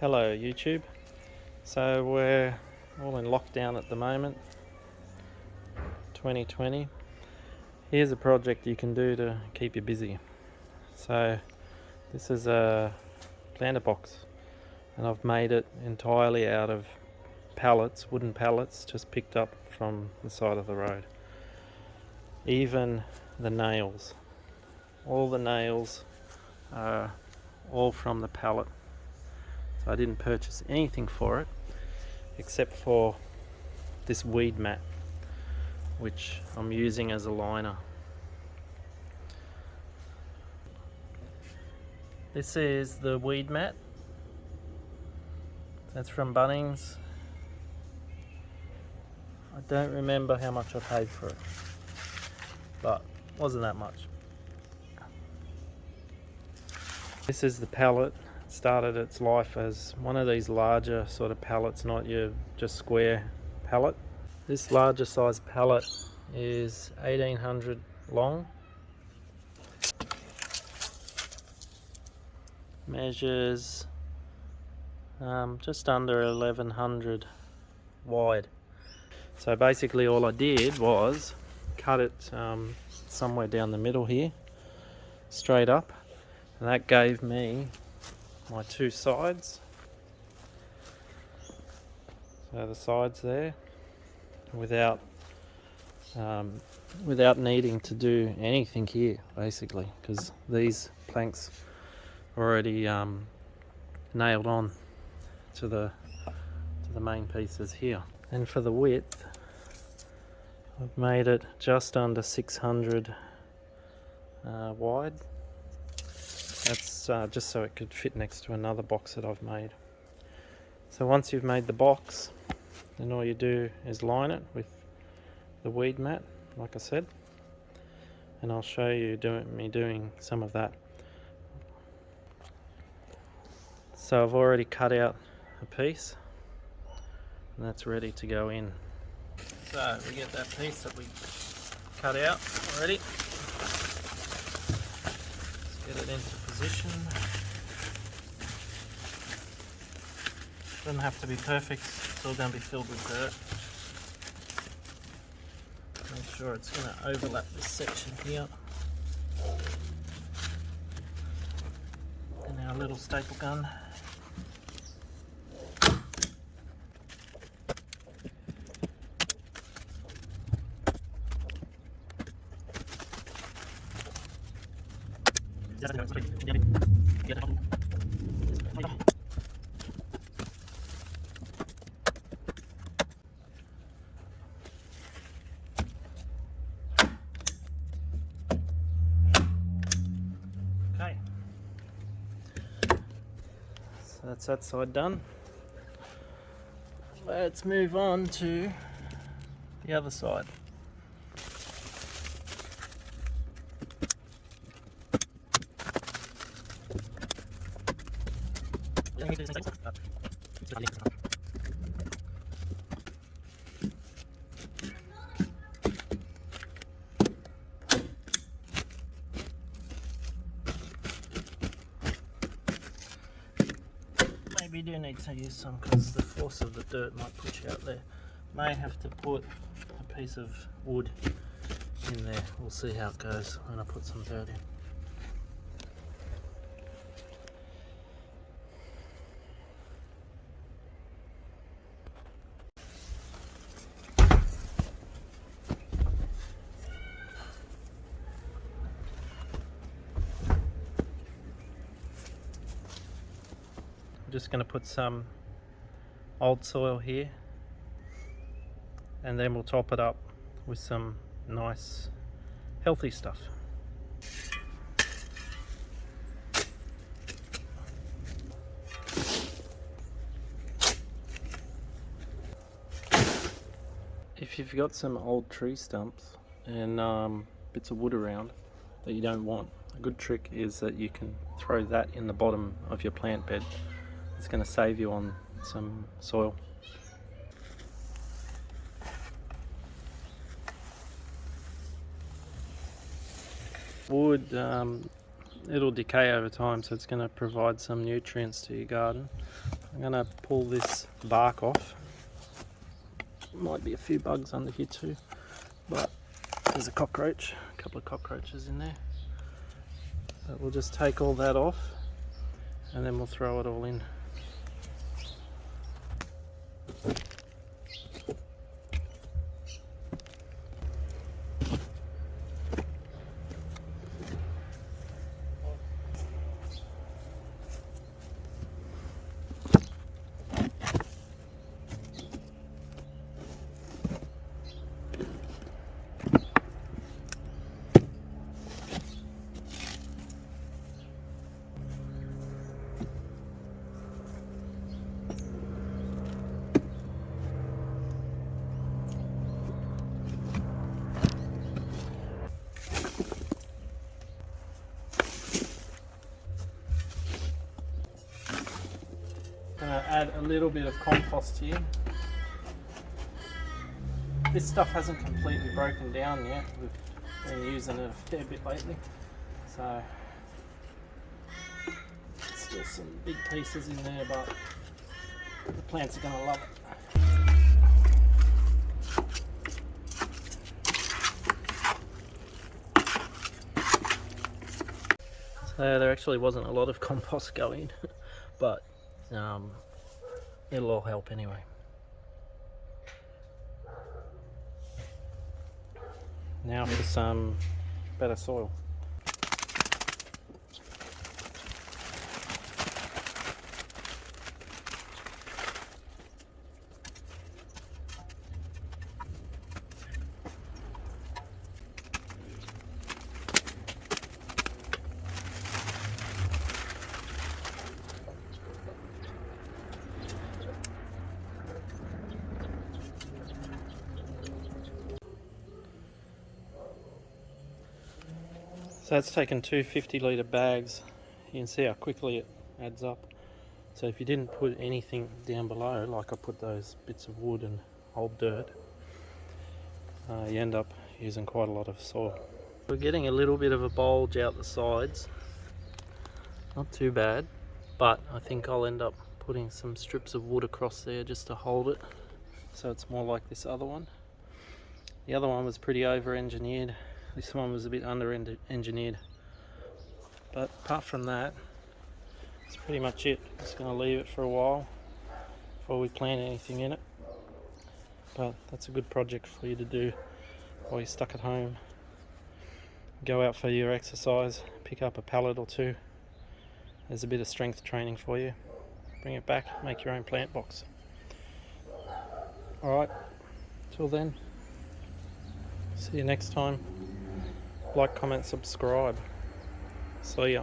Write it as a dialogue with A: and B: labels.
A: Hello YouTube. So we're all in lockdown at the moment, 2020. Here's a project you can do to keep you busy. So this is a planter box and I've made it entirely out of pallets, wooden pallets just picked up from the side of the road. Even the nails, all the nails are all from the pallet. So I didn't purchase anything for it except for this weed mat, which I'm using as a liner. This is the weed mat. That's from Bunnings. I don't remember how much I paid for it, but it wasn't that much. This is the pallet. It started its life as one of these larger sort of pallets, not your just square pallet. This larger size pallet is 1800 long, measures just under 1100 wide. So basically all I did was cut it somewhere down the middle here, straight up, and that gave me my two sides. So the sides there, without needing to do anything here basically, because these planks are already nailed on to the main pieces here. And for the width, I've made it just under 600 wide. That's just so it could fit next to another box that I've made. So once you've made the box, then all you do is line it with the weed mat, like I said, and I'll show you doing some of that. So I've already cut out a piece and that's ready to go in. So we get that piece that we cut out already. Let's get it into position. Doesn't have to be perfect, it's all going to be filled with dirt. Make sure it's going to overlap this section here. And our little staple gun. Okay, so that's that side done. Let's move on to the other side. Maybe you do need to use some because the force of the dirt might push you out there. May have to put a piece of wood in there. We'll see how it goes when I put some dirt in. I'm just going to put some old soil here and then we'll top it up with some nice healthy stuff. If you've got some old tree stumps and bits of wood around that you don't want, a good trick is that you can throw that in the bottom of your plant bed. It's going to save you on some soil. Wood, it'll decay over time, so it's going to provide some nutrients to your garden. I'm going to pull this bark off. Might be a few bugs under here too, but there's a cockroach, a couple of cockroaches in there. But we'll just take all that off and then we'll throw it all in. Add a little bit of compost here. This stuff hasn't completely broken down yet. We've been using it a fair bit lately, so still some big pieces in there, but the plants are going to love it. So there actually wasn't a lot of compost going, but it'll all help anyway. Now for some better soil. So that's taken two 50-litre bags. You can see how quickly it adds up. So if you didn't put anything down below, like I put those bits of wood and old dirt, you end up using quite a lot of soil. We're getting a little bit of a bulge out the sides. Not too bad, but I think I'll end up putting some strips of wood across there just to hold it, so it's more like this other one. The other one was pretty over-engineered. This one was a bit under-engineered, but apart from that, that's pretty much it. Just going to leave it for a while before we plant anything in it. But that's a good project for you to do while you're stuck at home. Go out for your exercise, pick up a pallet or two. There's a bit of strength training for you. Bring it back, make your own plant box. Alright, till then, see you next time. Like, comment, subscribe. See ya.